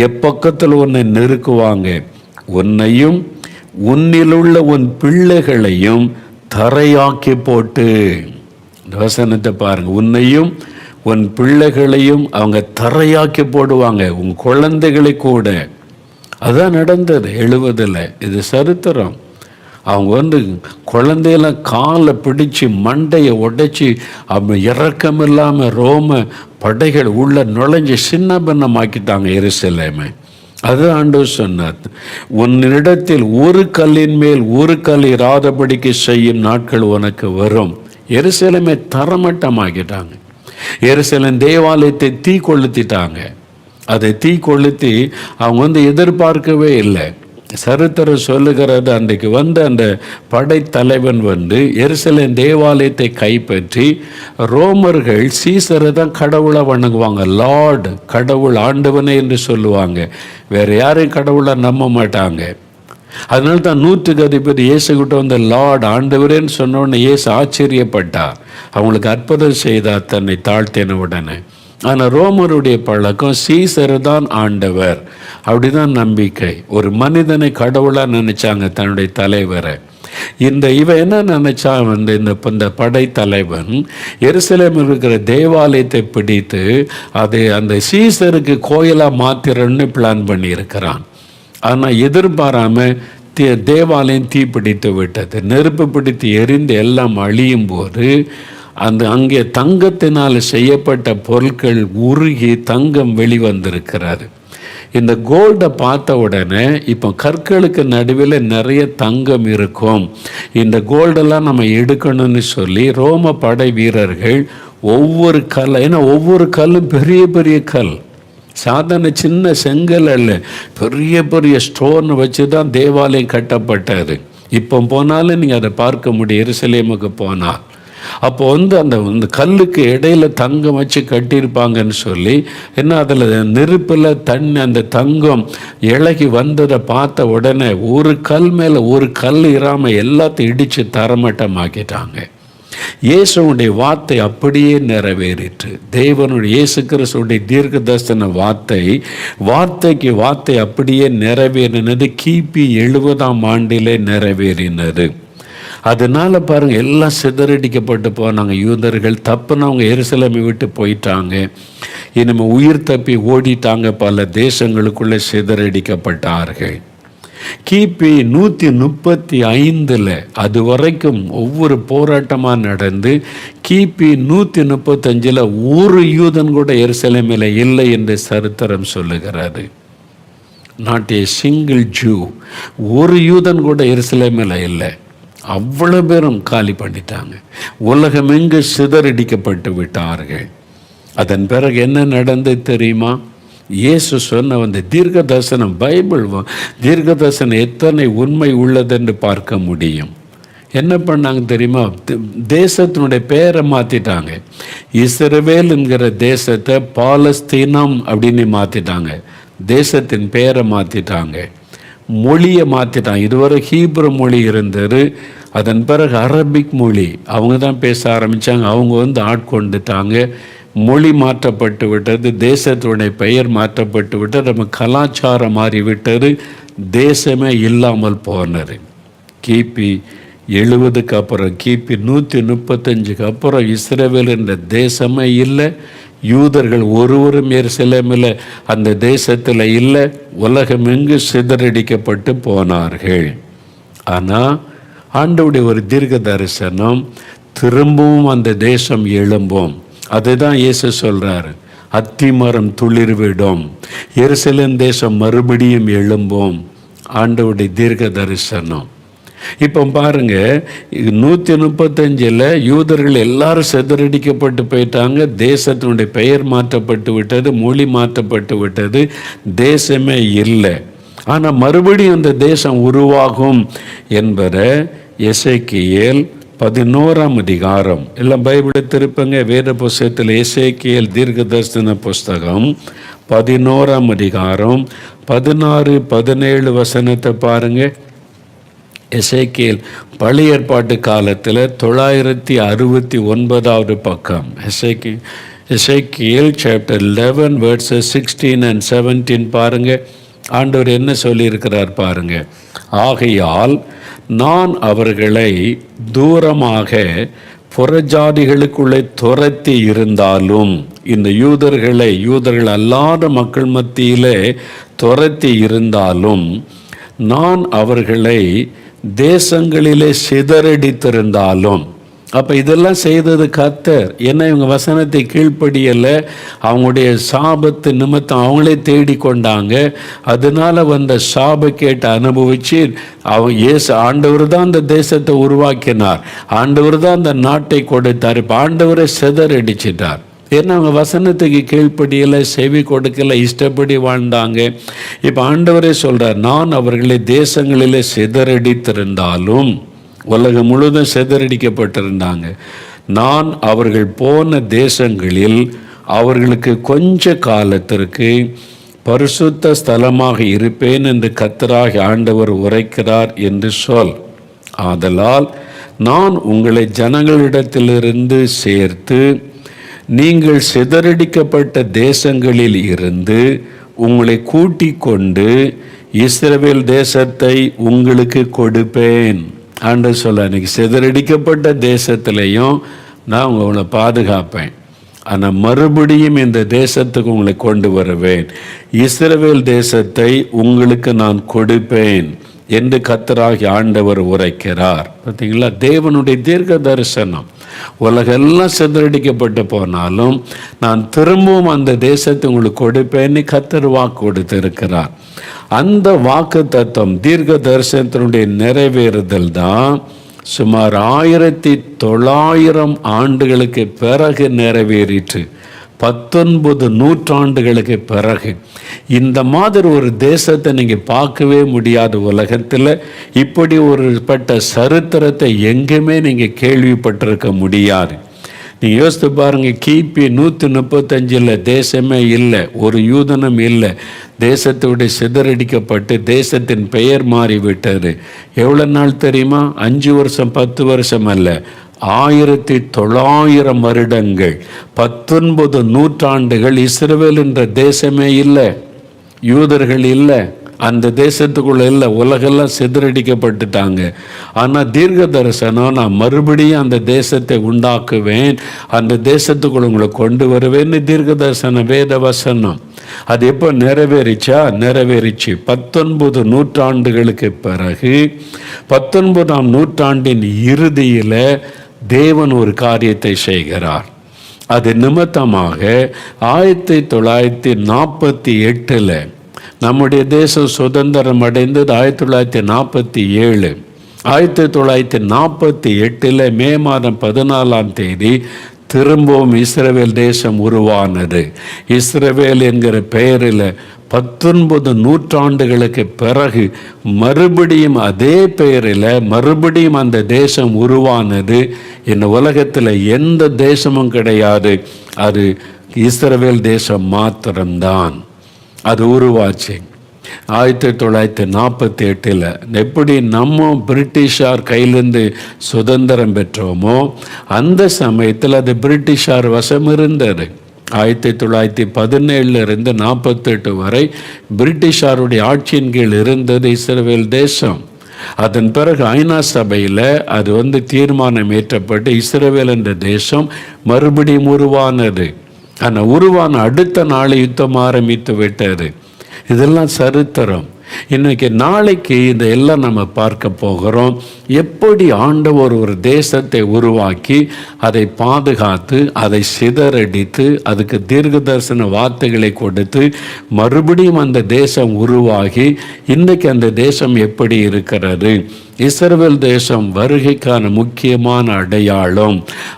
எப்பக்கத்தில் உன்னை நெருக்குவாங்க, உன்னையும் உன்னிலுள்ள உன் பிள்ளைகளையும் தரையாக்கி போட்டு. இந்த வசனத்தை பாருங்க. உன்னையும் உன் பிள்ளைகளையும் அவங்க தரையாக்கி போடுவாங்க, உன் குழந்தைகளை கூட. அதான் நடந்தது 70. இது சரித்திரம். அவங்க குழந்தையெல்லாம் காலை பிடிச்சி மண்டையை உடைச்சி அவங்க இறக்கமில்லாமல் ரோம படைகள் உள்ள நுழைஞ்சி சின்ன பின்னமாக்கிட்டாங்க எருசலேமை. அது ஆண்டவர் சொன்னார், உன்னிடத்தில் ஒரு கல்லின் மேல் ஒரு கல் இராதபடிக்கு செய்யும் நாட்கள் உனக்கு வரும். எருசலேமை தரமட்டமாக்கிட்டாங்க. எருசலேம் தேவாலயத்தை தீ கொளுத்திட்டாங்க. அதை தீ கொளுத்தி அவங்க எதிர்பார்க்கவே இல்லை. சரித்திரம் சொல்லுகிறது, அன்றைக்கு அந்த படைத்தலைவன் எருசலேம் தேவாலயத்தை கைப்பற்றி, ரோமர்கள் சீசரை தான் கடவுளை வணங்குவாங்க. லார்டு, கடவுள், ஆண்டவனே என்று சொல்லுவாங்க. வேற யாரையும் கடவுளை நம்ப மாட்டாங்க. அதனால தான் 100க்கு அதிபதி இயேசுகிட்ட லார்ட், ஆண்டவரேன்னு சொன்னோடனே இயேசு ஆச்சரியப்பட்டார். அவங்களுக்கு அற்புதம் செய்தார் தன்னை தாழ்த்தின உடனே. ஆனால் ரோமருடைய பழக்கம் சீசர் தான் ஆண்டவர், அப்படிதான் நம்பிக்கை. ஒரு மனிதனை கடவுளாக நினைச்சாங்க, தன்னுடைய தலைவரை. இவன் என்ன நினைச்சா, இந்த படைத்தலைவன் எருசலேமில் இருக்கிற தேவாலயத்தை பிடித்து அதை அந்த சீசருக்கு கோயிலாக மாத்திரன்னு பிளான் பண்ணி இருக்கிறான். ஆனால் எதிர்பாராம தேவாலயம் தீப்பிடித்து விட்டது. நெருப்பு பிடித்து எரிந்து எல்லாம் அழியும் போது அங்கே தங்கத்தினால் செய்யப்பட்ட பொருட்கள் உருகி தங்கம் வெளிவந்திருக்கிறாரு. இந்த கோல்டை பார்த்த உடனே இப்போ கற்களுக்கு நடுவில் நிறைய தங்கம் இருக்கும், இந்த கோல்டெல்லாம் நம்ம எடுக்கணும்னு சொல்லி ரோம படை வீரர்கள் ஒவ்வொரு கல்லும் பெரிய பெரிய கல், சாதாரண சின்ன செங்கல் அல்ல, பெரிய பெரிய ஸ்டோன் வச்சு தான் தேவாலயம் கட்டப்பட்டது. இப்போ போனாலும் நீங்கள் அதை பார்க்க முடியும், எருசலேமுக்கு போனால். அப்போ அந்த கல்லுக்கு இடையில தங்கம் வச்சு கட்டியிருப்பாங்கன்னு சொல்லி அதில் நெருப்பில் அந்த தங்கம் இழகி வந்ததை பார்த்த உடனே ஒரு கல் மேலே ஒரு கல் இராமல் எல்லாத்தையும் இடித்து தரமட்டமாக்கிட்டாங்க. இயேசுடைய வார்த்தை அப்படியே நிறைவேறிற்று. தேவனுடைய இயேசு கிறிஸ்துடைய தீர்க்க தரிசன வார்த்தைக்கு வார்த்தை அப்படியே நிறைவேறினது. கிபி 70ஆம் ஆண்டிலே நிறைவேறினது. அதனால பாருங்க, எல்லாம் சிதறடிக்கப்பட்டு போனாங்க. யூதர்கள் தப்புனவங்க எருசலேமை விட்டு போயிட்டாங்க. இனிமேல் உயிர் தப்பி ஓடிட்டாங்க, பல தேசங்களுக்குள்ளே சிதறடிக்கப்பட்டார்கள். கிபி 135 அது வரைக்கும் ஒவ்வொரு போராட்டமாக நடந்து கிபி 135 ஒரு யூதன் கூட எருசலேமில் இல்லை என்று சரித்திரம் சொல்லுகிறாரு. நாட் ஏ சிங்கிள் ஜூ, ஒரு யூதன் கூட எருசலேமில் இல்லை. அவ்வளோ பேரும் காலி பண்ணிட்டாங்க. உலகம் எங்கு சிதறடிக்கப்பட்டு விட்டார்கள். அதன் பிறகு என்ன நடந்தது தெரியுமா? இயேசு சொன்ன தீர்க்க தரிசனம், பைபிள் தீர்க்க தரிசனம் எத்தனை உண்மை உள்ளதென்று பார்க்க முடியும். என்ன பண்ணாங்க தெரியுமா? தேசத்தினுடைய பெயரை மாற்றிட்டாங்க. இஸ்ரவேல் என்கிற தேசத்தை பாலஸ்தீனம் அப்படின்னு மாற்றிட்டாங்க. தேசத்தின் பெயரை மாற்றிட்டாங்க. மொழியை மாற்றிட்டாங்க. இதுவரை ஹீப்ரு மொழி இருந்தது, அதன் பிறகு அரபிக் மொழி அவங்க தான் பேச ஆரம்பித்தாங்க. அவங்க ஆட்கொண்டுட்டாங்க. மொழி மாற்றப்பட்டு விட்டது, தேசத்துடைய பெயர் மாற்றப்பட்டு விட்டது, நம்ம கலாச்சாரம் மாறிவிட்டது, தேசமே இல்லாமல் போனது. கிபி 70க்கு அப்புறம், கிபி 135க்கு அப்புறம் இஸ்ரவேல் என்ற தேசமே இல்லை. யூதர்கள் ஒருவரும் எருசலேமில் அந்த தேசத்தில் இல்லை. உலகம் எங்கு சிதறடிக்கப்பட்டு போனார்கள். ஆனால் ஆண்டவருடைய ஒரு தீர்க்க தரிசனம், திரும்பவும் அந்த தேசம் எழும்பும். அதுதான் இயேசு சொல்றாரு, அத்திமரம் துளிர்விடும், எருசலேம் தேசம் மறுபடியும் எழும்பும். ஆண்டவருடைய தீர்க்க தரிசனம். இப்போ பாருங்க, 135 யூதர்கள் எல்லாரும் சிதறடிக்கப்பட்டு போயிட்டாங்க. தேசத்தினுடைய பெயர் மாற்றப்பட்டு விட்டது, மொழி மாற்றப்பட்டு விட்டது, தேசமே இல்லை. ஆனால் மறுபடியும் அந்த தேசம் உருவாகும் என்பதை எசேக்கியேல் 11ஆம் அதிகாரம், எல்லாம் பைபிளை திருப்பங்க, வேத புஸ்தகத்தில் எசேக்கியேல் தீர்க்க தரிசன புஸ்தகம் 11ஆம் அதிகாரம் 16-17 வசனத்தை பாருங்க. எசேக்கியேல் பழைய ஏற்பாட்டு காலத்தில் 969வது பக்கம். எசேக்கியேல் சாப்டர் 11 verses 16 and 17 பாருங்க. ஆண்டவர் என்ன சொல்லியிருக்கிறார் பாருங்க. ஆகையால் நான் அவர்களை தூரமாக புறஜாதிகளுக்குள்ளே துரத்தி இருந்தாலும், இந்த யூதர்கள் அல்லாத மக்கள் மத்தியிலே துரத்தி இருந்தாலும், நான் அவர்களை தேசங்களிலே சிதறடித்திருந்தாலும். அப்போ இதெல்லாம் செய்தது கர்த்தர். ஏன்னா இவங்க வசனத்தை கீழ்ப்படியலை, அவங்களுடைய சாபத்து நிமித்தம் அவங்களே தேடிக்கொண்டாங்க. அதனால வந்த சாபக்கேட்டை அனுபவிச்சு ஆண்டவர் தான் அந்த தேசத்தை உருவாக்கினார், ஆண்டவர் தான் அந்த நாட்டை கொடுத்தார். இப்போ ஆண்டவரை சிதறடிச்சிட்டார். ஏன்னா அவங்க வசனத்துக்கு கீழ்ப்படியலை, செவி கொடுக்கலை, இஷ்டப்படி வாழ்ந்தாங்க. இப்போ ஆண்டவரே சொல்கிறார், நான் அவர்களை தேசங்களிலே சிதறடித்திருந்தாலும், உலகம் முழுவதும் சிதறடிக்கப்பட்டிருந்தாங்க, நான் அவர்கள் போன தேசங்களில் அவர்களுக்கு கொஞ்ச காலத்திற்கு பரிசுத்த ஸ்தலமாக இருப்பேன் என்று கர்த்தராகிய ஆண்டவர் உரைக்கிறார் என்று சொல். ஆதலால் நான் உங்களை ஜனங்களிடத்திலிருந்து சேர்த்து நீங்கள் சிதறடிக்கப்பட்ட தேசங்களில் இருந்து உங்களை கூட்டிக் கொண்டு இஸ்ரவேல் தேசத்தை உங்களுக்கு கொடுப்பேன். ஆண்டவர் சொல்ல, இன்னைக்கு சிதறடிக்கப்பட்ட தேசத்திலையும் நான் உங்களை பாதுகாப்பேன், ஆனால் மறுபடியும் இந்த தேசத்துக்கு உங்களை கொண்டு வருவேன், இஸ்ரவேல் தேசத்தை உங்களுக்கு நான் கொடுப்பேன் என்று கர்த்தராகிய ஆண்டவர் உரைக்கிறார். பார்த்தீங்களா, தேவனுடைய தீர்க்க தரிசனம். உலகெல்லாம் சிதறடிக்கப்பட்டு போனாலும் நான் திரும்பவும் அந்த தேசத்தை உங்களுக்கு கொடுப்பேன்னு கர்த்தர் வாக்கு கொடுத்திருக்கிறார். அந்த வாக்கு தத்துவம், தீர்க்க தரிசனத்தினுடைய நிறைவேறுதல் தான் சுமார் 1900 ஆண்டுகளுக்கு பிறகு நிறைவேறிற்று. 19 நூற்றாண்டுகளுக்கு பிறகு இந்த மாதிரி ஒரு தேசத்தை நீங்கள் பார்க்கவே முடியாத. உலகத்தில் இப்படி ஒரு பட்ட சரித்திரத்தை எங்குமே நீங்கள் கேள்விப்பட்டிருக்க முடியாது. நீங்கள் யோசித்து பாருங்கள், கிபி 135 தேசமே இல்லை, ஒரு யூதனும் இல்லை. தேசத்தோடு சிதறடிக்கப்பட்டு தேசத்தின் பெயர் மாறிவிட்டது. எவ்வளோ நாள் தெரியுமா? 5 வருஷம் 10 வருஷம் அல்ல, 1900 வருடங்கள், 19 நூற்றாண்டுகள் இஸ்ரவேல் என்ற தேசமே இல்லை, யூதர்கள் இல்லை, அந்த தேசத்துக்குள்ள இல்லை, உலகெல்லாம் சிதறடிக்கப்பட்டுட்டாங்க. ஆனால் தீர்க்க தரிசனம், நான் மறுபடியும் அந்த தேசத்தை உண்டாக்குவேன், அந்த தேசத்துக்குள்ள உங்களை கொண்டு வருவேன்னு தீர்க்க தரிசனம், வேத வசனம். அது எப்போ நிறைவேறிச்சா? நிறைவேறிச்சு 19 நூற்றாண்டுகளுக்கு பிறகு. 19ஆம் நூற்றாண்டின் இறுதியில் தேவன் ஒரு காரியத்தை செய்கிறார். அது நிமித்தமாக 1948 நம்முடைய தேசம் சுதந்திரம் அடைந்தது 1947. 1948 மே மாதம் 14ஆம் தேதி திரும்பவும் இஸ்ரவேல் தேசம் உருவானது. இஸ்ரவேல் என்கிற பெயரில் 19 நூற்றாண்டுகளுக்கு பிறகு மறுபடியும் அதே பெயரில் மறுபடியும் அந்த தேசம் உருவானது. இந்த உலகத்தில் எந்த தேசமும் கிடையாது, அது இஸ்ரவேல் தேசம் மாத்திரம்தான். அது உருவாச்சு 1948. எப்படி நம்ம பிரிட்டிஷார் கையிலேருந்து சுதந்திரம் பெற்றோமோ அந்த சமயத்தில் அது பிரிட்டிஷார் வசம் இருந்தது. 1917 48 வரை பிரிட்டிஷாருடைய ஆட்சியின் கீழ் இருந்தது இஸ்ரவேல் தேசம். அதன் பிறகு ஐநா சபையில் அது தீர்மானம் ஏற்றப்பட்டு இஸ்ரவேல் என்ற தேசம் மறுபடியும் உருவானது. ஆனால் உருவான அடுத்த நாள் யுத்தம் ஆரம்பித்து விட்டது. இதெல்லாம் சரித்திரம். இன்னைக்கு நாளைக்கு இதெல்லாம் நம்ம பார்க்க போகிறோம். எப்படி ஆண்டவர் ஒரு தேசத்தை உருவாக்கி அதை பாதுகாத்து அதை சிதறடித்து அதுக்கு தீர்க்க தரிசன வார்த்தைகளை கொடுத்து மறுபடியும் அந்த தேசம் உருவாகி இன்றைக்கு அந்த தேசம் எப்படி இருக்கிறது. இஸ்ரவேல் தேசம் வருகைக்கான முக்கியமான அடையாளம்.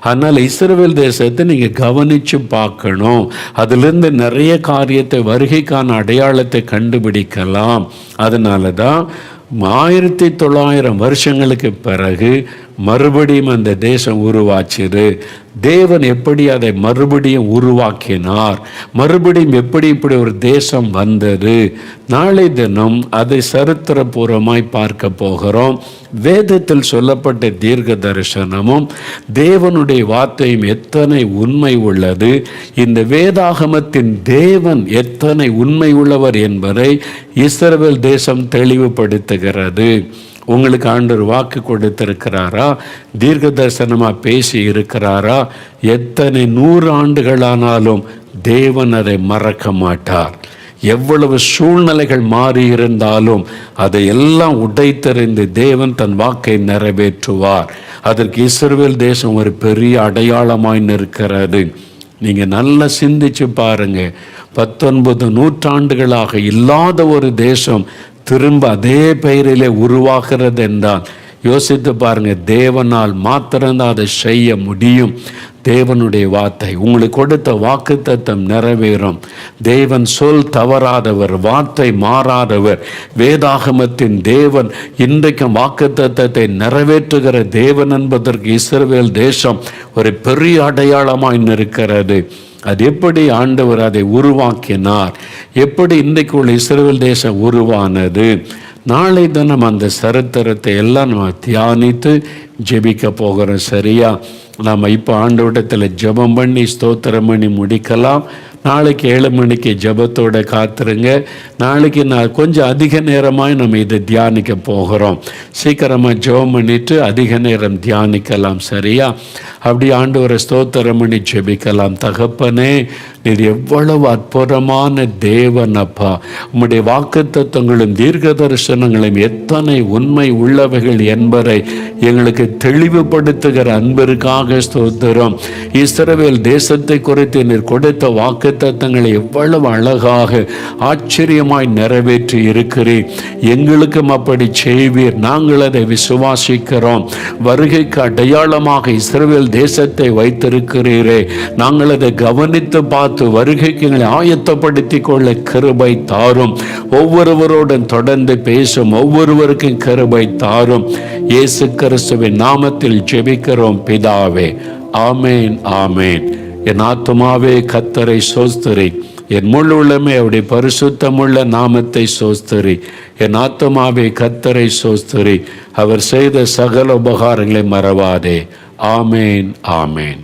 அதனால் இஸ்ரவேல் தேசத்தை நீங்கள் கவனித்து பார்க்கணும். அதிலிருந்து நிறைய காரியத்தை, வருகைக்கான அடையாளத்தை கண்டுபிடிக்கலாம். அதனால தான் 1900 வருஷங்களுக்கு பிறகு மறுபடியும் அந்த தேசம் உருவாச்சிரு. தேவன் எப்படி அதை மறுபடியும் உருவாக்கினார், மறுபடியும் எப்படி இப்படி ஒரு தேசம் வந்தது, நாளை தினம் அதை சரித்திரபூர்வமாய் பார்க்க போகிறோம். வேதத்தில் சொல்லப்பட்ட தீர்க்க தரிசனமும் தேவனுடைய வார்த்தையும் எத்தனை உண்மை உள்ளது, இந்த வேதாகமத்தின் தேவன் எத்தனை உண்மை உள்ளவர் என்பதை இஸ்ரவேல் தேசம் தெளிவுபடுத்துகிறது. உங்களுக்கு ஆண்டவர் வாக்கு கொடுத்திருக்கிறாரா? தீர்க்க தரிசனமாக பேசி இருக்கிறாரா? எத்தனை 100 ஆண்டுகளானாலும் தேவன் அதை மறக்க மாட்டார். எவ்வளவு சூழ்நிலைகள் மாறி இருந்தாலும் அதை எல்லாம் உடைத்தெறிந்து தேவன் தன் வாக்கை நிறைவேற்றுவார். அதற்கு இஸ்ரவேல் தேசம் ஒரு பெரிய அடையாளமாய் நிற்கிறது. நீங்கள் நல்லா சிந்திச்சு பாருங்க. 19 நூற்றாண்டுகளாக இல்லாத ஒரு தேசம் திரும்ப அதே பெயரிலே உருவாகிறது என்றால் யோசித்து பாருங்க, தேவனால் மாத்திரம்தான் அதை செய்ய முடியும். தேவனுடைய வார்த்தை உங்களுக்கு கொடுத்த வாக்குத்தத்தம் நிறைவேறும். தேவன் சொல் தவறாதவர், வார்த்தை மாறாதவர். வேதாகமத்தின் தேவன் இன்றைக்கும் வாக்குத்தத்தத்தை நிறைவேற்றுகிற தேவன் என்பதற்கு இஸ்ரவேல் தேசம் ஒரு பெரிய அடையாளமாய் இருக்கிறது. அது எப்படி ஆண்டவர் அதை உருவாக்கினார், எப்படி இன்றைக்கு உள்ள இஸ்ரவேல் தேசம் உருவானது, நாளை தினம் அந்த சரித்திரத்தை எல்லாம் நம்ம தியானித்து ஜெபிக்க போகிறோம். சரியா? நாம் இப்போ ஆண்டவரிடத்தில் ஜெபம் பண்ணி ஸ்தோத்திரம் பண்ணி முடிக்கலாம். நாளைக்கு 7 மணிக்கு ஜெபத்தோட காத்துருங்க. நாளைக்கு நான் கொஞ்சம் அதிக நேரமாக நம்ம இதை தியானிக்க போகிறோம். சீக்கிரமாக ஜெபம் பண்ணிட்டு அதிக நேரம் தியானிக்கலாம். சரியா? அப்படி ஆண்டவரை ஸ்தோத்திரம் பண்ணி ஜெபிக்கலாம். தகப்பனே, நீர் எவ்வளவு அற்புதமான தேவன் அப்பா. உம்முடைய வாக்குத்தத்தங்களும் தீர்க்க தரிசனங்களும் எத்தனை உண்மை உள்ளவைகள் என்பதை எங்களுக்கு தெளிவுபடுத்துகிற அன்பிற்காக ஸ்தோத்திரம். இஸ்ரவேல் தேசத்தை குறித்து நீர் கொடுத்த வாக்குத்தத்தங்களை எவ்வளவு அழகாக ஆச்சரியமாய் நிறைவேற்றி இருக்கிறீர். எங்களுக்கும் அப்படி செய்வீர். நாங்கள் அதை விசுவாசிக்கிறோம். வருகைக்கு அடையாளமாக இஸ்ரவேல் தேசத்தை வைத்திருக்கிறீரே, நாங்கள் அதை கவனித்து பார்த்து வருகைக்கு எங்களை ஆயத்தப்படுத்தி கொள்ள கிருபை தாரும். ஒவ்வொருவரோடும் தொடர்ந்து பேசும் ஒவ்வொருவருக்கும் கிருபை தாரும். இயேசு கிறிஸ்துவின் நாமத்தில் ஜெபிக்கிறோம் பிதாவே. ஆமேன், ஆமேன். என் ஆத்துமாவே கர்த்தரை ஸ்தோத்திரி, என் முழு உள்ளமே அவருடைய பரிசுத்தமுள்ள நாமத்தை ஸ்தோத்திரி. என் ஆத்துமாவே கர்த்தரை ஸ்தோத்திரி, அவர் செய்த சகல உபகாரங்களை மறவாதே. ஆமேன், ஆமேன்.